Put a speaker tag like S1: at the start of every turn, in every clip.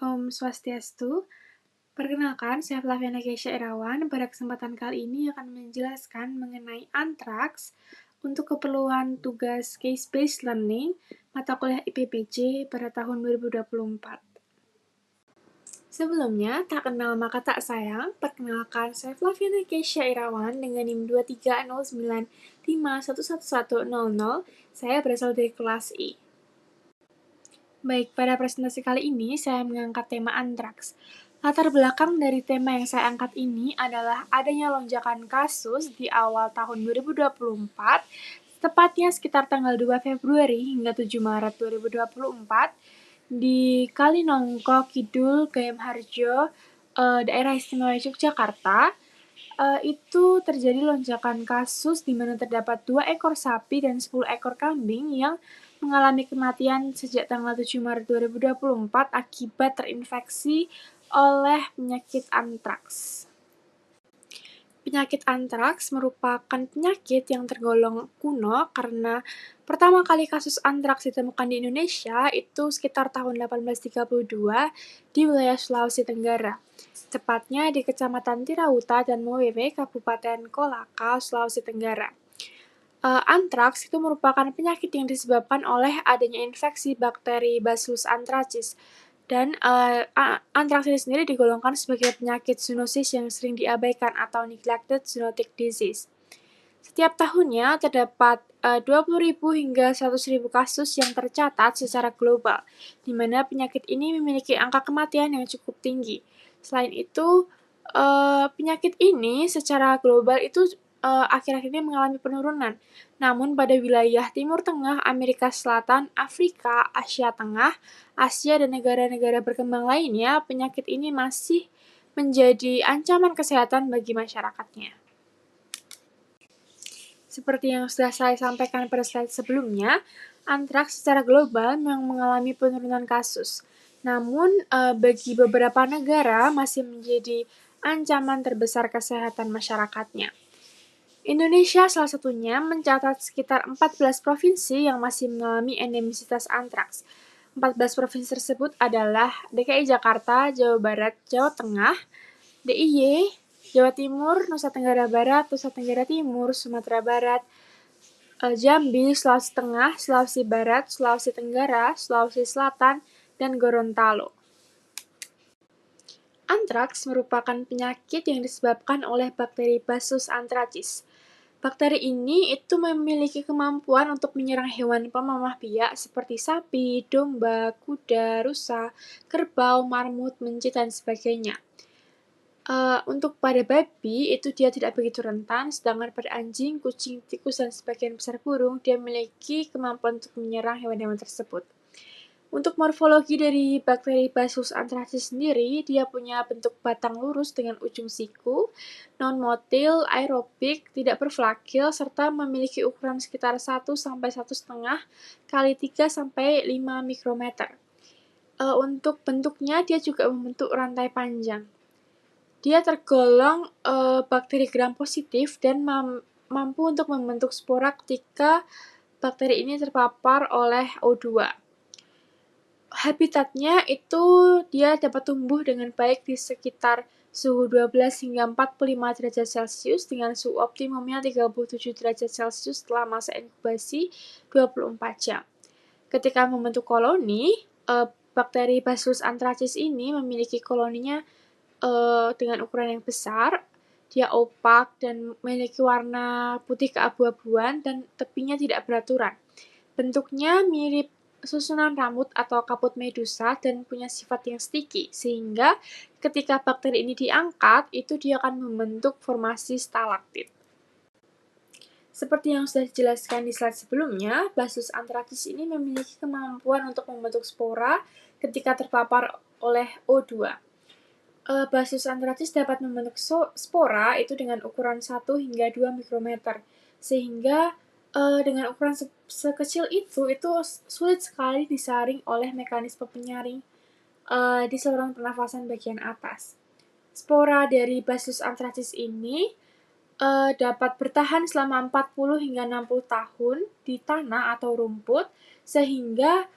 S1: Om Swastiastu. Perkenalkan, saya Flaviana Keisha Irawan. Pada kesempatan kali ini akan menjelaskan mengenai antraks untuk keperluan tugas case-based learning mata kuliah IPPJ pada tahun 2024. Sebelumnya, tak kenal maka tak sayang, perkenalkan saya Flaviana Keisha Irawan dengan NIM 23095111100. Saya berasal dari kelas I. Baik, pada presentasi kali ini saya mengangkat tema antraks. Latar belakang dari tema yang saya angkat ini adalah adanya lonjakan kasus di awal tahun 2024, tepatnya sekitar tanggal 2 Februari hingga 7 Maret 2024, di Kalinongko Kidul, Gayam Harjo, daerah istimewa Yogyakarta. Itu terjadi lonjakan kasus di mana terdapat 2 ekor sapi dan 10 ekor kambing yang mengalami kematian sejak tanggal 7 Maret 2024 akibat terinfeksi oleh penyakit antraks. Penyakit antraks merupakan penyakit yang tergolong kuno karena pertama kali kasus antraks ditemukan di Indonesia itu sekitar tahun 1832 di wilayah Sulawesi Tenggara. Tepatnya di Kecamatan Tirauta dan Mowewe, Kabupaten Kolaka, Sulawesi Tenggara. Antraks itu merupakan penyakit yang disebabkan oleh adanya infeksi bakteri Bacillus anthracis. Dan antraks ini sendiri digolongkan sebagai penyakit zoonosis yang sering diabaikan atau neglected zoonotic disease. Setiap tahunnya terdapat 20.000 hingga 100.000 kasus yang tercatat secara global, di mana penyakit ini memiliki angka kematian yang cukup tinggi. Selain itu, penyakit ini secara global itu akhir-akhir ini mengalami penurunan. Namun pada wilayah Timur Tengah, Amerika Selatan, Afrika, Asia Tengah, Asia, dan negara-negara berkembang lainnya, penyakit ini masih menjadi ancaman kesehatan bagi masyarakatnya. Seperti yang sudah saya sampaikan pada slide sebelumnya, antraks secara global memang mengalami penurunan kasus. Namun, bagi beberapa negara masih menjadi ancaman terbesar kesehatan masyarakatnya. Indonesia salah satunya mencatat sekitar 14 provinsi yang masih mengalami endemisitas antraks. 14 provinsi tersebut adalah DKI Jakarta, Jawa Barat, Jawa Tengah, DIY, Jawa Timur, Nusa Tenggara Barat, Nusa Tenggara Timur, Sumatera Barat, Jambi, Sulawesi Tengah, Sulawesi Barat, Sulawesi Tenggara, Sulawesi Selatan, dan Gorontalo. Antraks merupakan penyakit yang disebabkan oleh bakteri Bacillus anthracis. Bakteri ini itu memiliki kemampuan untuk menyerang hewan pemamah biak seperti sapi, domba, kuda, rusa, kerbau, marmut, mencit, dan sebagainya. Untuk pada babi itu dia tidak begitu rentan, sedangkan pada anjing, kucing, tikus, dan sebagian besar burung dia memiliki kemampuan untuk menyerang hewan-hewan tersebut. Untuk morfologi dari bakteri Bacillus anthracis sendiri, dia punya bentuk batang lurus dengan ujung siku, non-motil, aerobik, tidak berflagel, serta memiliki ukuran sekitar 1–1,5 kali 3–5 mikrometer. Untuk bentuknya, dia juga membentuk rantai panjang. Dia tergolong bakteri gram positif dan mampu untuk membentuk spora ketika bakteri ini terpapar oleh O2. Habitatnya itu dia dapat tumbuh dengan baik di sekitar suhu 12 hingga 45 derajat Celcius dengan suhu optimumnya 37 derajat Celcius setelah masa inkubasi 24 jam. Ketika membentuk koloni, bakteri Bacillus anthracis ini memiliki koloninya dengan ukuran yang besar, dia opak dan memiliki warna putih keabu-abuan dan tepinya tidak beraturan. Bentuknya mirip susunan rambut atau kaput medusa dan punya sifat yang sticky, sehingga ketika bakteri ini diangkat, itu dia akan membentuk formasi stalaktit. Seperti yang sudah dijelaskan di slide sebelumnya, Bacillus anthracis ini memiliki kemampuan untuk membentuk spora ketika terpapar oleh O2. Bacillus anthracis dapat membentuk spora itu dengan ukuran 1 hingga 2 mikrometer, sehingga dengan ukuran sekecil itu sulit sekali disaring oleh mekanisme penyaring di saluran pernafasan bagian atas. Spora dari Bacillus anthracis ini dapat bertahan selama 40 hingga 60 tahun di tanah atau rumput, sehingga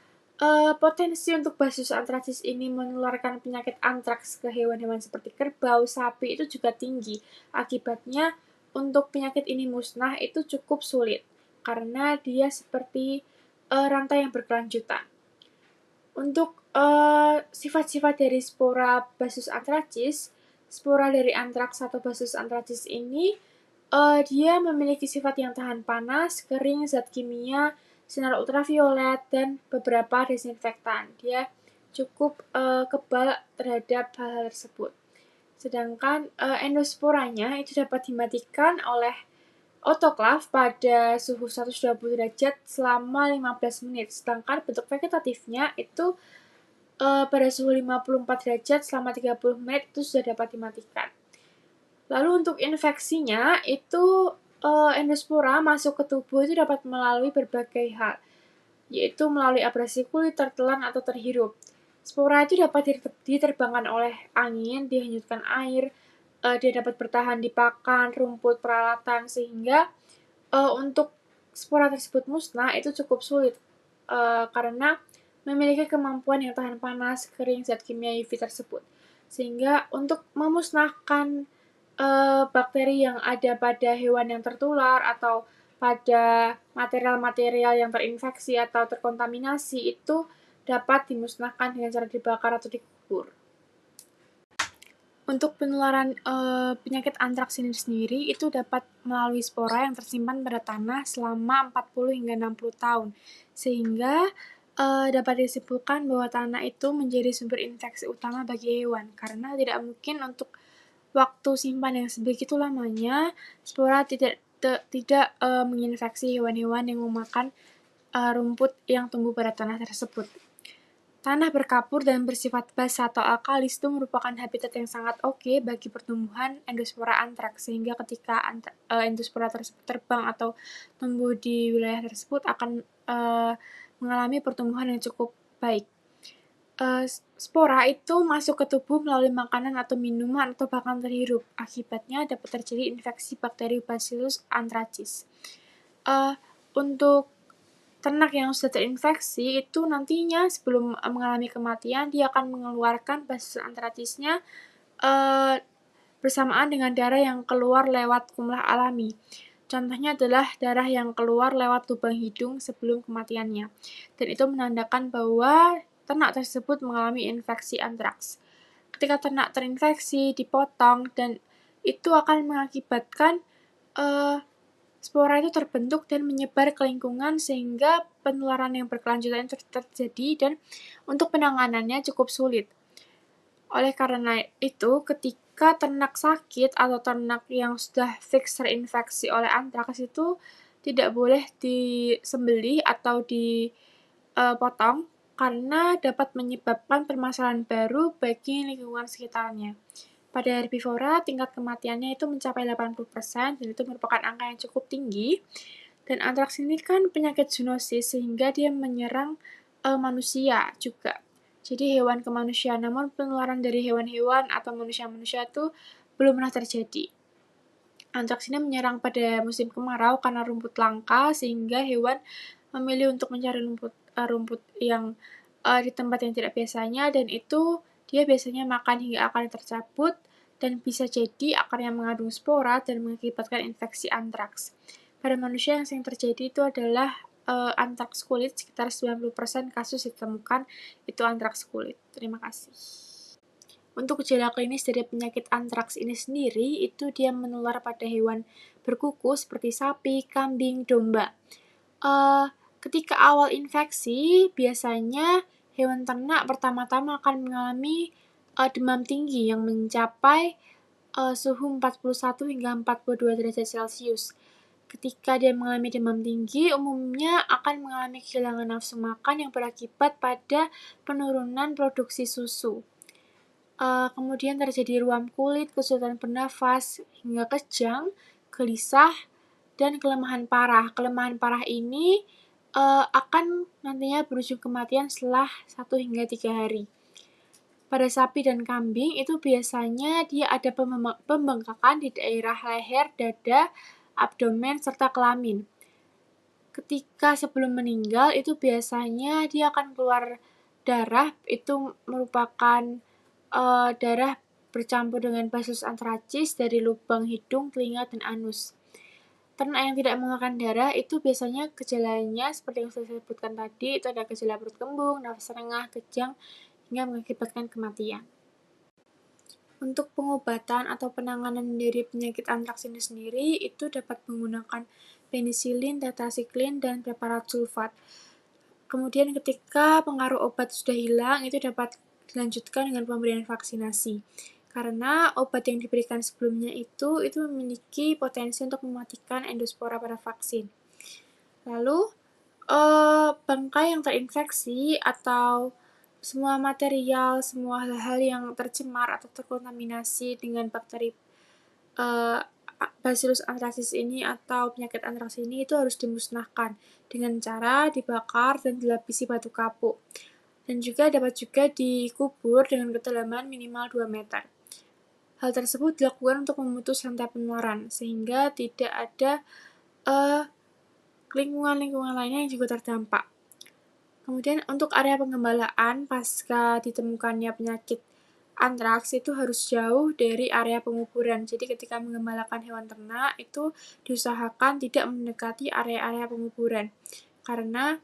S1: Potensi untuk Bacillus anthracis ini menularkan penyakit antraks ke hewan-hewan seperti kerbau, sapi itu juga tinggi. Akibatnya untuk penyakit ini musnah itu cukup sulit karena dia seperti rantai yang berkelanjutan. Untuk sifat-sifat dari spora Bacillus anthracis, spora dari antraks atau Bacillus anthracis ini dia memiliki sifat yang tahan panas, kering, zat kimia, sinar ultraviolet, dan beberapa desinfektan. Dia cukup kebal terhadap hal-hal tersebut. Sedangkan endosporanya itu dapat dimatikan oleh autoklav pada suhu 120 derajat selama 15 menit. Sedangkan bentuk vegetatifnya itu pada suhu 54 derajat selama 30 menit itu sudah dapat dimatikan. Lalu untuk infeksinya itu endospora masuk ke tubuh itu dapat melalui berbagai hal, yaitu melalui abrasi kulit, tertelan, atau terhirup. Spora itu dapat diterbangkan oleh angin, dihanyutkan air, dia dapat bertahan di pakan, rumput, peralatan, sehingga untuk spora tersebut musnah itu cukup sulit karena memiliki kemampuan yang tahan panas, kering, zat kimia UV tersebut. Sehingga untuk memusnahkan bakteri yang ada pada hewan yang tertular atau pada material-material yang terinfeksi atau terkontaminasi itu dapat dimusnahkan dengan cara dibakar atau dikubur. Untuk penularan penyakit antraks ini sendiri itu dapat melalui spora yang tersimpan pada tanah selama 40 hingga 60 tahun. Sehingga dapat disimpulkan bahwa tanah itu menjadi sumber infeksi utama bagi hewan karena tidak mungkin untuk waktu simpan yang sebegitu lamanya spora tidak menginfeksi hewan-hewan yang memakan rumput yang tumbuh pada tanah tersebut. Tanah berkapur dan bersifat basah atau alkalis itu merupakan habitat yang sangat oke bagi pertumbuhan endospora antraks, sehingga ketika endospora tersebut terbang atau tumbuh di wilayah tersebut akan mengalami pertumbuhan yang cukup baik. Spora itu masuk ke tubuh melalui makanan atau minuman atau bahkan terhirup. Akibatnya dapat terjadi infeksi bakteri Bacillus anthracis. Untuk ternak yang sudah terinfeksi itu nantinya sebelum mengalami kematian dia akan mengeluarkan Bacillus anthracisnya bersamaan dengan darah yang keluar lewat kumlah alami. Contohnya adalah darah yang keluar lewat lubang hidung sebelum kematiannya. Dan itu menandakan bahwa ternak tersebut mengalami infeksi antraks. Ketika ternak terinfeksi, dipotong, dan itu akan mengakibatkan spora itu terbentuk dan menyebar ke lingkungan sehingga penularan yang berkelanjutan terjadi dan untuk penanganannya cukup sulit. Oleh karena itu, ketika ternak sakit atau ternak yang sudah fix terinfeksi oleh antraks itu tidak boleh disembelih atau dipotong karena dapat menyebabkan permasalahan baru bagi lingkungan sekitarnya. Pada herbivora, tingkat kematiannya itu mencapai 80% dan itu merupakan angka yang cukup tinggi. Dan antraks ini kan penyakit zoonosis sehingga dia menyerang manusia juga. Jadi hewan ke manusia, namun penularan dari hewan-hewan atau manusia-manusia itu belum pernah terjadi. Antraks ini menyerang pada musim kemarau karena rumput langka sehingga hewan memilih untuk mencari rumput yang di tempat yang tidak biasanya dan itu dia biasanya makan hingga akarnya tercabut dan bisa jadi akarnya mengandung spora dan mengakibatkan infeksi antraks. Pada manusia yang sering terjadi itu adalah antraks kulit, sekitar 90% kasus ditemukan itu antraks kulit. Terima kasih. Untuk gejala klinis dari penyakit antraks ini sendiri, itu dia menular pada hewan berkuku seperti sapi, kambing, domba. Ketika awal infeksi, biasanya hewan ternak pertama-tama akan mengalami demam tinggi yang mencapai suhu 41 hingga 42 derajat Celcius. Ketika dia mengalami demam tinggi, umumnya akan mengalami kehilangan nafsu makan yang berakibat pada penurunan produksi susu. Kemudian terjadi ruam kulit, kesulitan bernafas, hingga kejang, gelisah, dan kelemahan parah. Kelemahan parah ini akan nantinya berujung kematian setelah 1 hingga 3 hari. Pada sapi dan kambing itu biasanya dia ada pembengkakan di daerah leher, dada, abdomen, serta kelamin. ketika sebelum meninggal itu biasanya dia akan keluar darah, itu merupakan darah bercampur dengan basilos anthracis dari lubang hidung, telinga, dan anus. Ternak yang tidak mengeluarkan darah itu biasanya gejalanya seperti yang saya sebutkan tadi, itu ada gejala perut kembung, nafas lengah, kejang, hingga mengakibatkan kematian. Untuk pengobatan atau penanganan dari penyakit antraks ini sendiri itu dapat menggunakan penisilin, tetrasiklin, dan preparat sulfat. Kemudian ketika pengaruh obat sudah hilang, itu dapat dilanjutkan dengan pemberian vaksinasi. Karena obat yang diberikan sebelumnya itu memiliki potensi untuk mematikan endospora pada vaksin. Lalu, bangkai yang terinfeksi atau semua material, semua hal-hal yang tercemar atau terkontaminasi dengan bakteri Bacillus anthracis ini atau penyakit antraks ini itu harus dimusnahkan dengan cara dibakar dan dilapisi batu kapuk. Dan juga dapat juga dikubur dengan kedalaman minimal 2 meter. Hal tersebut dilakukan untuk memutus rantai penularan, sehingga tidak ada lingkungan-lingkungan lainnya yang juga terdampak. Kemudian untuk area penggembalaan pasca ditemukannya penyakit antraks itu harus jauh dari area penguburan. Jadi ketika menggembalakan hewan ternak itu diusahakan tidak mendekati area-area penguburan. Karena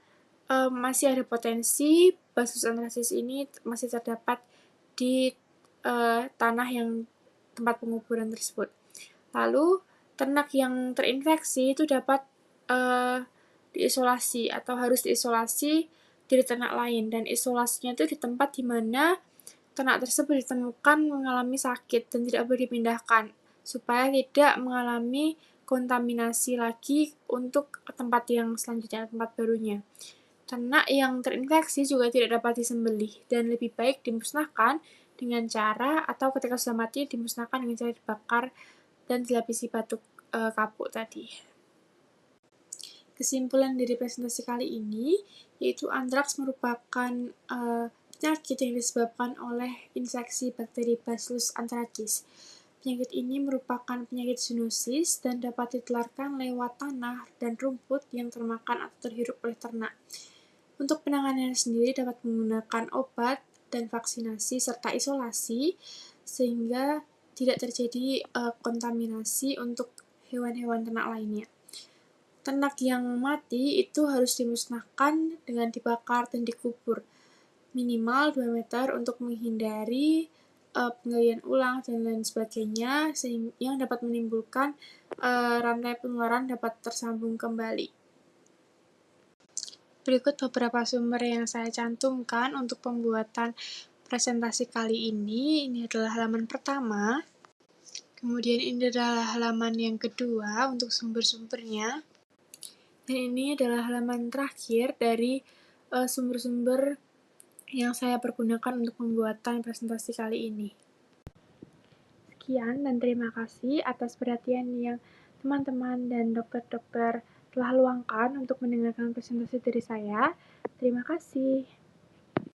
S1: masih ada potensi Bacillus anthracis ini masih terdapat di tanah yang tempat penguburan tersebut. Lalu, ternak yang terinfeksi itu dapat diisolasi atau harus diisolasi dari ternak lain, dan isolasinya itu di tempat di mana ternak tersebut ditemukan mengalami sakit dan tidak boleh dipindahkan supaya tidak mengalami kontaminasi lagi untuk tempat yang selanjutnya, tempat barunya. Ternak yang terinfeksi juga tidak dapat disembelih dan lebih baik dimusnahkan dengan cara atau ketika sudah mati dimusnahkan dengan cara dibakar dan dilapisi batu kapuk tadi. Kesimpulan dari presentasi kali ini yaitu antraks merupakan penyakit yang disebabkan oleh infeksi bakteri Bacillus anthracis. Penyakit ini merupakan penyakit zoonosis dan dapat ditularkan lewat tanah dan rumput yang termakan atau terhirup oleh ternak. Untuk penanganannya sendiri dapat menggunakan obat dan vaksinasi serta isolasi sehingga tidak terjadi kontaminasi untuk hewan-hewan ternak lainnya. Ternak yang mati itu harus dimusnahkan dengan dibakar dan dikubur minimal 2 meter untuk menghindari penggalian ulang dan lain sebagainya yang dapat menimbulkan rantai penularan dapat tersambung kembali. Berikut beberapa sumber yang saya cantumkan untuk pembuatan presentasi kali ini. Ini adalah halaman pertama. Kemudian ini adalah halaman yang kedua untuk sumber-sumbernya. Dan ini adalah halaman terakhir dari sumber-sumber yang saya pergunakan untuk pembuatan presentasi kali ini. Sekian dan terima kasih atas perhatian yang teman-teman dan dokter-dokter telah luangkan untuk mendengarkan presentasi dari saya. Terima kasih.